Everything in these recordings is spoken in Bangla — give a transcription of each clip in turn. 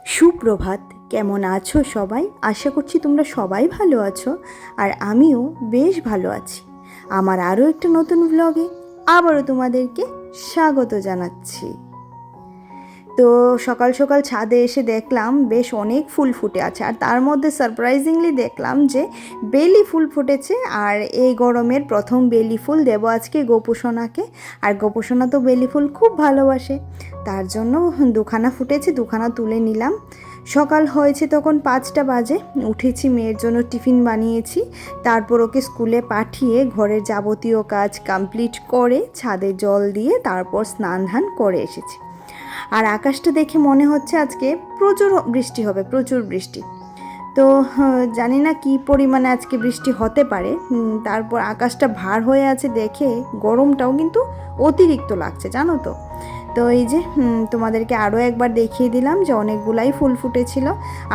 সুপ্রভাত। কেমন আছো সবাই? আশা করছি তোমরা সবাই ভালো আছো, আর আমিও বেশ ভালো আছি। আমার আরও একটা নতুন ব্লগে আবারও তোমাদেরকে স্বাগত জানাচ্ছি। তো সকাল সকাল ছাদে এসে দেখলাম বেশ অনেক ফুল ফুটে আছে, আর তার মধ্যে সারপ্রাইজিংলি দেখলাম যে বেলি ফুল ফুটেছে। আর এই গরমের প্রথম বেলি ফুল দেবো আজকে গোপুসোনাকে। আর গোপুসোনা তো বেলি ফুল খুব ভালোবাসে, তার জন্য দুখানা ফুটেছে, দুখানা তুলে নিলাম। সকাল হয়েছে তখন 5টা বাজে। উঠেছি, মেয়ের জন্য টিফিন বানিয়েছি, তারপর ওকে স্কুলে পাঠিয়ে ঘরের যাবতীয় কাজ কমপ্লিট করে ছাদে জল দিয়ে তারপর স্নান ধান করে এসেছি। আর আকাশটা দেখে মনে হচ্ছে আজকে প্রচুর বৃষ্টি হবে, প্রচুর বৃষ্টি। তো জানি না কী পরিমাণে আজকে বৃষ্টি হতে পারে। তারপর আকাশটা ভার হয়ে আছে দেখে গরমটাও কিন্তু অতিরিক্ত লাগছে, জানো তো। তো এই যে তোমাদেরকে আরও একবার দেখিয়ে দিলাম যে অনেকগুলাই ফুল ফুটেছিল।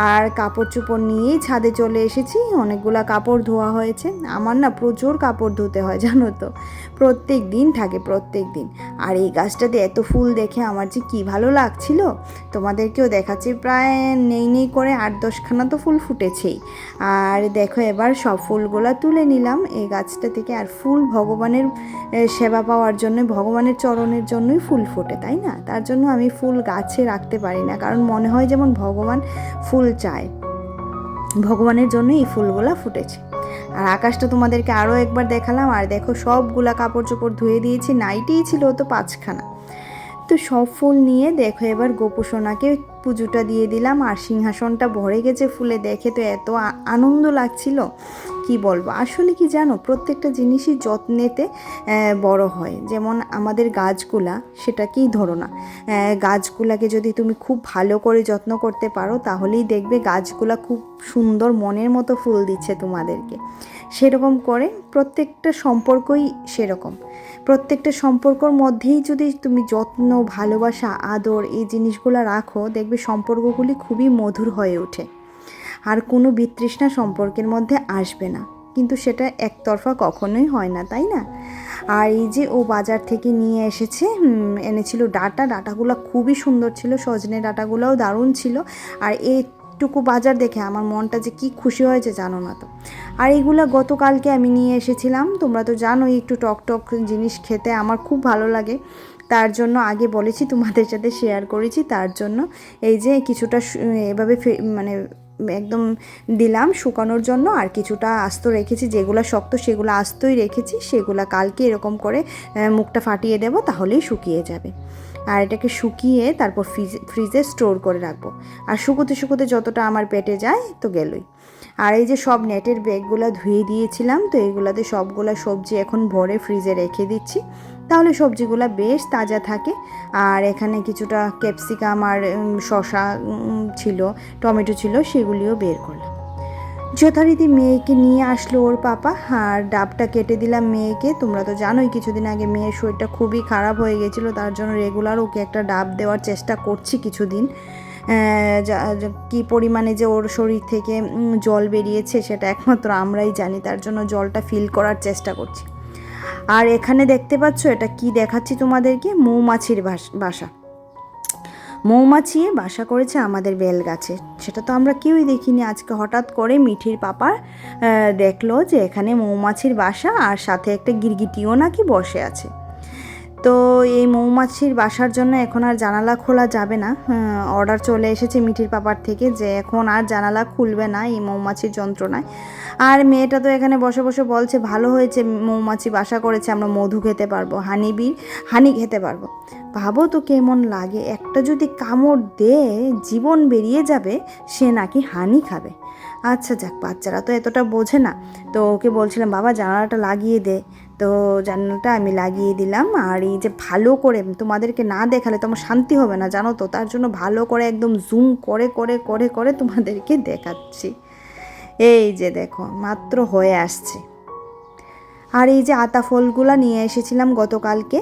আর কাপড় চোপড় নিয়েই ছাদে চলে এসেছি, অনেকগুলা কাপড় ধোয়া হয়েছে। আমার না প্রচুর কাপড় ধুতে হয়, জানো তো, প্রত্যেক দিন থাকে, প্রত্যেক দিন। আর এই গাছটাতে এত ফুল দেখে আমার যে কী ভালো লাগছিল, তোমাদেরকেও দেখাচ্ছি। প্রায় নেই করে 8-10খানা তো ফুল ফুটেছেই। আর দেখো এবার সব ফুলগুলো তুলে নিলাম এই গাছটা থেকে। আর ফুল ভগবানের সেবা পাওয়ার জন্য, ভগবানের চরণের জন্যই ফুল ফোটে, তাই না? তার জন্য আমি ফুল গাছে রাখতে পারি না, কারণ মনে হয় যেমন ভগবান ফুল চায়, ভগবানের জন্য এই ফুলগুলা ফুটেছে। আর আকাশটা তোমাদেরকে আরও একবার দেখালাম। আর দেখো সবগুলা কাপড় চোপড় ধুয়ে দিয়েছি, নাইটিই ছিল তো 5খানা। তো সব ফুল নিয়ে দেখো এবার গোপুসোনাকে পুজোটা দিয়ে দিলাম। আর সিংহাসনটা ভরে গেছে ফুলে, দেখে তো এত আনন্দ লাগছিল, কি বলবো। আসলে কি জানো, প্রত্যেকটা জিনিসই যত্নেতে বড় হয়। যেমন আমাদের গাছগুলা, সেটাকেই ধরো না, গাছগুলাকে যদি তুমি খুব ভালো করে যত্ন করতে পারো তাহলেই দেখবে গাছগুলা খুব সুন্দর মনের মতো ফুল দিচ্ছে তোমাদেরকে। সেরকম করে প্রত্যেকটা সম্পর্কই সেরকম। প্রত্যেকটা সম্পর্কর মধ্যেই যদি তুমি যত্ন, ভালোবাসা, আদর এই জিনিসগুলো রাখো, দেখবে সম্পর্কগুলি খুবই মধুর হয়ে ওঠে। আর কোনো বিতৃষ্ণা সম্পর্কের মধ্যে আসবে না, কিন্তু সেটা একতরফা কখনোই হয় না, তাই না? আর এই যে ও বাজার থেকে নিয়ে এসেছে, এনেছিল ডাটাগুলো খুবই সুন্দর ছিল, সজনে ডাটাগুলোও দারুণ ছিল। আর এইটুকু বাজার দেখে আমার মনটা যে কি খুশি হয়েছে জানো না তো। আর এইগুলো গতকালকে আমি নিয়ে এসেছিলাম। তোমরা তো জানোই একটু টক জিনিস খেতে আমার খুব ভালো লাগে, তার জন্য আগে বলেছি তোমাদের সাথে শেয়ার করেছি। তার জন্য এই যে কিছুটা এভাবে মানে একদম দিলাম শুকানোর জন্য, আর কিছুটা আস্ত রেখেছি, যেগুলো শক্ত সেগুলো আস্তই রেখেছি, সেগুলো কালকে এরকম করে মুখটা ফাটিয়ে দেব, তাহলেই শুকিয়ে যাবে। আর এটাকে শুকিয়ে তারপর ফ্রিজে স্টোর করে রাখবো। আর শুকোতে যতটা আমার পেটে যায় তো গেলই। আর এই যে সব নেটের ব্যাগগুলো ধুয়ে দিয়েছিলাম, তো এইগুলাতে সবগুলো সবজি এখন ভরে ফ্রিজে রেখে দিচ্ছি, তাহলে সবজিগুলো বেশ তাজা থাকে। আর এখানে কিছুটা ক্যাপসিকাম আর শসা ছিল, টমেটো ছিল, সেগুলিও বের করলাম। যথারীতি মেয়েকে নিয়ে আসলো ওর পাপা, আর ডাবটা কেটে দিলাম মেয়েকে। তোমরা তো জানোই কিছুদিন আগে মেয়ের শরীরটা খুবই খারাপ হয়ে গেছিলো, তার জন্য রেগুলার ওকে একটা ডাব দেওয়ার চেষ্টা করছি কিছুদিন। কী পরিমাণে যে ওর শরীর থেকে জল বেরিয়েছে সেটা একমাত্র আমরাই জানি, তার জন্য জলটা ফিল করার চেষ্টা করছি। আর এখানে দেখতে পাচ্ছ এটা কি দেখাচ্ছি তোমাদেরকে, মৌমাছির বাসা। মৌমাছি বাসা করেছে আমাদের বেল গাছে, সেটা তো আমরা কেউই দেখিনি। আজকে হঠাৎ করে মিঠির পাপার দেখলো যে এখানে মৌমাছির বাসা, আর সাথে একটা গিরগিটিও নাকি বসে আছে। তো এই মৌমাছির বাসার জন্য এখন আর জানালা খোলা যাবে না। অর্ডার চলে এসেছে মিঠির পাপার থেকে যে এখন আর জানালা খুলবে না এই মৌমাছির যন্ত্রণায়। আর মেয়েটা তো এখানে বসে বসে বলছে ভালো হয়েছে মৌমাছি বাসা করেছে, আমরা মধু খেতে পারবো, হানি খেতে পারবো। ভাবো তো কেমন লাগে, একটা যদি কামড় দে জীবন বেরিয়ে যাবে, সে নাকি হানি খাবে। আচ্ছা যাক, বাচ্চারা তো এতটা বোঝে না। তো ওকে বলছিলাম বাবা জানালাটা লাগিয়ে দে, তো জানালাটা আমি লাগিয়ে দিলাম। আর এই যে ভালো করে তোমাদেরকে না দেখালে তো আমার শান্তি হবে না, জানো তো, তার জন্য ভালো করে একদম জুম করে করে করে করে তোমাদেরকে দেখাচ্ছি। এই যে দেখো মাত্র হয়ে আসছে। আর এই যে আতা ফলগুলো নিয়ে এসেছিলাম গতকালকে,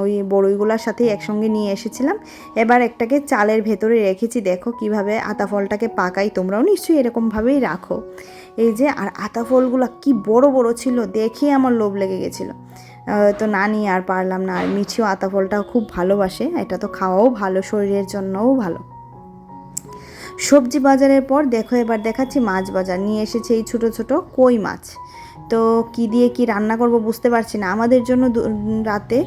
ওই বড়ইগুলোর সাথেই একসঙ্গে নিয়ে এসেছিলাম। এবার একটাকে চালের ভেতরে রেখেছি, দেখো কিভাবে আতা ফলটাকে পাকাই, তোমরাও নিশ্চয়ই এরকমভাবেই রাখো। এই যে, আর আতা ফলগুলো কি বড় বড় ছিল, দেখে আমার লোভ লেগে গেছিলো। তো না নিয়ে আর পারলাম না। আর মিঠিও আতা ফলটা খুব ভালোবাসে, এটা তো খাওয়াও ভালো, শরীরের জন্যও ভালো। সবজি বাজারের পর দেখো এবার দেখাচ্ছি মাছ বাজার। নিয়ে এসেছে এই ছোটো ছোটো কই মাছ। তো কি দিয়ে কি রান্না করব বুঝতে পারছি না। আমাদের জন্য রাতে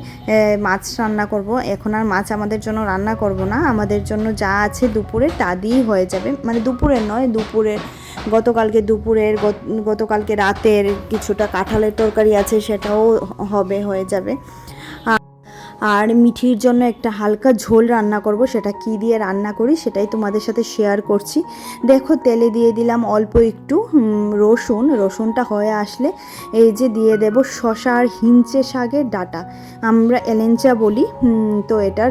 মাছ রান্না করব। এখন আর মাছ আমাদের জন্য রান্না করব না, আমাদের জন্য যা আছে দুপুরে তা দিয়েই হয়ে যাবে। মানে দুপুরের নয়, দুপুরের গতকালকে দুপুরের গতকালকে রাতের কিছুটা কাঁঠালের তরকারি আছে, সেটাও হয়ে যাবে। আর মিঠির জন্য একটা হালকা ঝোল রান্না করব। সেটা কি দিয়ে রান্না করি সেটাই তোমাদের সাথে শেয়ার করছি। দেখো তেলে দিয়ে দিলাম অল্প একটু রসুনটা হয়ে আসলে এই যে দিয়ে দেব শসা আর হিঞ্চে শাকের ডাঁটা, আমরা এলেঞ্চা বলি। তো এটা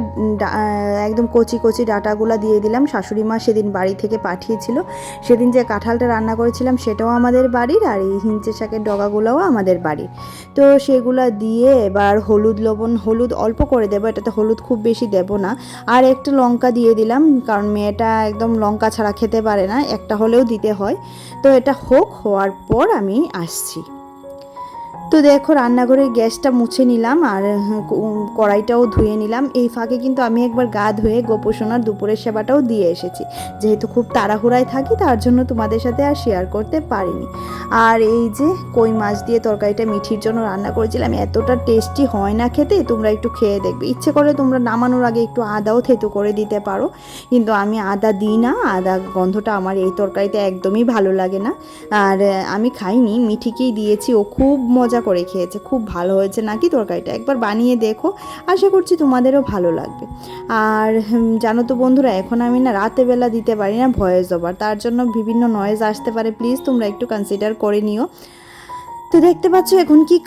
একদম কচি কচি ডাঁটাগুলো দিয়ে দিলাম। শাশুড়ি মা সেদিন বাড়ি থেকে পাঠিয়েছিল। সেদিন যে কাঁঠালটা রান্না করেছিলাম সেটাও আমাদের বাড়ির, আর এই হিঞ্চে শাকের ডগাগুলোও আমাদের বাড়ির। তো সেগুলো দিয়ে এবার হলুদ অল্প করে দেবো, এটাতে হলুদ খুব বেশি দেব না। আর একটা লঙ্কা দিয়ে দিলাম, কারণ মেয়েটা একদম লঙ্কা ছাড়া খেতে পারে না, একটা হলেও দিতে হয়। তো এটা হওয়ার পর আমি আসছি। তো দেখো রান্নাঘরের গ্যাসটা মুছে নিলাম আর কড়াইটাও ধুয়ে নিলাম। এই ফাঁকে কিন্তু আমি একবার গা ধুয়ে গোপোষণার দুপুরের সেবাটাও দিয়ে এসেছি। যেহেতু খুব তাড়াহুড়ায় থাকি তার জন্য তোমাদের সাথে আর শেয়ার করতে পারিনি। আর এই যে কই মাছ দিয়ে তরকারিটা মিঠির জন্য রান্না করেছিলাম, এতটা টেস্টি হয় না খেতে, তোমরা একটু খেয়ে দেখবে। ইচ্ছে করে তোমরা নামানোর আগে একটু আদাও থেতো করে দিতে পারো, কিন্তু আমি আদা দিই না। আদা গন্ধটা আমার এই তরকারিতে একদমই ভালো লাগে না। আর আমি খাইনি, মিঠিকেই দিয়েছি, ও খুব মজা করে খেয়েছে। খুব ভালো হয়েছে নাকি তরকারিটা, একবার বানিয়ে দেখো, আশা করছি তোমাদেরও ভালো লাগবে। আর জানো তো বন্ধুরা, এখন আমি না রাতে বেলা দিতে পারি না ভয়েস ওভার, তার জন্য বিভিন্ন নয়েজ আসতে পারে, প্লিজ তোমরা একটু কনসিডার করে নিও। তো দেখতে পাচ্ছ এখন কি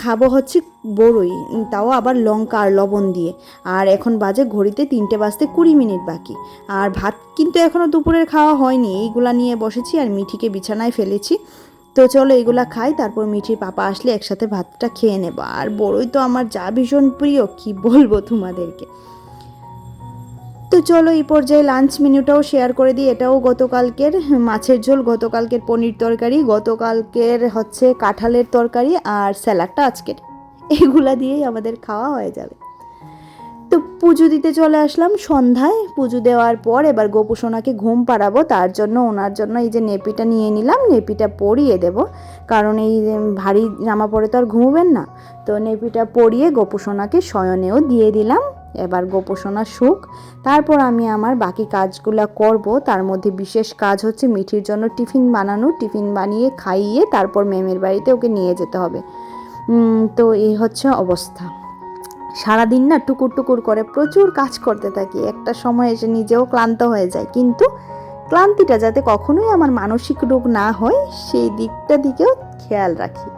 খাবো হচ্ছে বড়ই, তাও আবার লঙ্কা আর লবণ দিয়ে। আর এখন বাজে ঘড়িতে 3টে বাজতে 20 মিনিট বাকি। আর ভাত কিন্তু এখনও দুপুরের খাওয়া হয়নি, এইগুলা নিয়ে বসেছি আর মিঠিকে বিছানায় ফেলেছি। তো চলো এগুলা খাই, তারপর মিঠির পাপা আসলে একসাথে ভাতটা খেয়ে নেব। আর বড়ই তো আমার যা ভীষণ প্রিয়, কি বলবো তোমাদেরকে। তো চলো এই পর্যায়ে লাঞ্চ মেনুটাও শেয়ার করে দিই। এটাও গতকালকের মাছের ঝোল, গতকালকের পনির তরকারি, গতকালকের হচ্ছে কাঁঠালের তরকারি, আর স্যালাডটা আজকের। এগুলা দিয়েই আমাদের খাওয়া হয়ে যাবে। তো পুজো দিতে চলে আসলাম সন্ধ্যায়। পুজো দেওয়ার পর এবার গোপুসোনাকে ঘুম পাড়াবো, তার জন্য ওনার জন্য এই যে নেপিটা নিয়ে নিলাম, নেপিটা পরিয়ে দেব, কারণ এই ভারী জামা পরে তো আর ঘুমবেন না। তো নেপিটা পরিয়ে গোপুসোনাকে শয়নেও দিয়ে দিলাম। এবার গোপুসোনা শুক, তারপর আমি আমার বাকি কাজগুলো করব। তার মধ্যে বিশেষ কাজ হচ্ছে মিঠির জন্য টিফিন বানানো, টিফিন বানিয়ে খাইয়ে তারপর মেমের বাড়িতে ওকে নিয়ে যেতে হবে। তো এই হচ্ছে অবস্থা। সারাদিন না টুকুর টুকুর করে প্রচুর কাজ করতে থাকি, একটা সময় এসে নিজেও ক্লান্ত হয়ে যায়, কিন্তু ক্লান্তিটা যাতে কখনোই আমার মানসিক রোগ না হয় সেই দিকেও খেয়াল রাখি।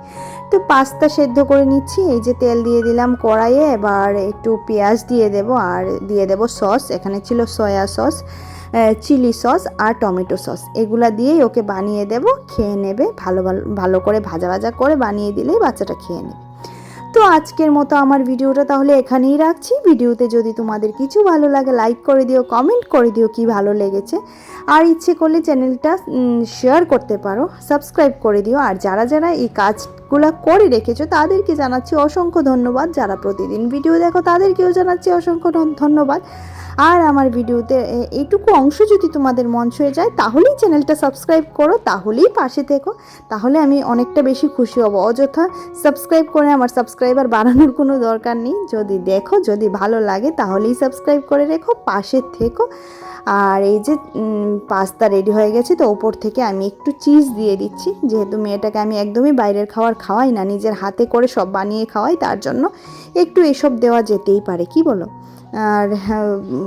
তো পাস্তা সেদ্ধ করে নিচ্ছি, এই যে তেল দিয়ে দিলাম কড়াইয়ে, এবার একটু পেঁয়াজ দিয়ে দেব আর দিয়ে দেব সস। এখানে ছিল সয়া সস, চিলি সস আর টমেটো সস, এগুলা দিয়েই ওকে বানিয়ে দেব, খেয়ে নেবে। ভালো করে ভাজা করে বানিয়ে দিলেই বাচ্চাটা খেয়ে নেবে। তো আজকের মতো আমার ভিডিওটা তাহলে এখানেই রাখছি। ভিডিওতে যদি তোমাদের কিছু ভালো লাগে লাইক করে দিও, কমেন্ট করে দিও কি ভালো লেগেছে, আর ইচ্ছে করলে চ্যানেলটা শেয়ার করতে পারো, সাবস্ক্রাইব করে দিও। আর যারা এই কাজগুলো করে রেখেছো তাদেরকে জানাচ্ছি অসংখ্য ধন্যবাদ। যারা প্রতিদিন ভিডিও দেখো তাদেরকেও জানাচ্ছি অসংখ্য ধন্যবাদ। আর আমার ভিডিওতে এইটুকু অংশ যদি তোমাদের মন ছুঁয়ে যায় তাহলেই চ্যানেলটা সাবস্ক্রাইব করো, তাহলেই পাশে থেকো, তাহলে আমি অনেকটা বেশি খুশি হব। অযথা সাবস্ক্রাইব করে আমার সাবস্ক্রাইবার বাড়ানোর কোনো দরকার নেই। যদি দেখো, যদি ভালো লাগে তাহলেই সাবস্ক্রাইব করে রেখো, পাশে থেকো। আর এই যে পাস্তা রেডি হয়ে গেছে, তো ওপর থেকে আমি একটু চিজ দিয়ে দিচ্ছি। যেহেতু মেয়েটাকে আমি একদমই বাইরের খাবার খাওয়াই না, নিজের হাতে করে সব বানিয়ে খাওয়াই, তার জন্য একটু এসব দেওয়া যেতেই পারে, কি বলো? আর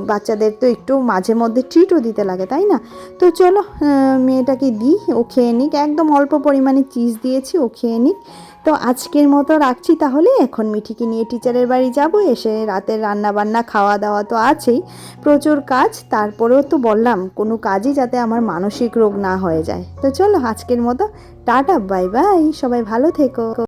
বাচ্চাদের তো একটু মাঝে মধ্যে ট্রিটও দিতে লাগে, তাই না? তো চলো মেয়েটাকে দিই, ও খেয়ে নিক। একদম অল্প পরিমাণে চিজ দিয়েছি, ও খেয়ে নিক। তো আজকের মতো রাখছি তাহলে। এখন মিঠিকে নিয়ে টিচারের বাড়ি যাব, এসে রাতের রান্না বান্না খাওয়া দাওয়া তো আছেই, প্রচুর কাজ। তারপরেও তো বললাম কোনো কাজই যাতে আমার মানসিক রোগ না হয়ে যায়। তো চলো আজকের মতো টাটা, বাই বাই, সবাই ভালো থেকো।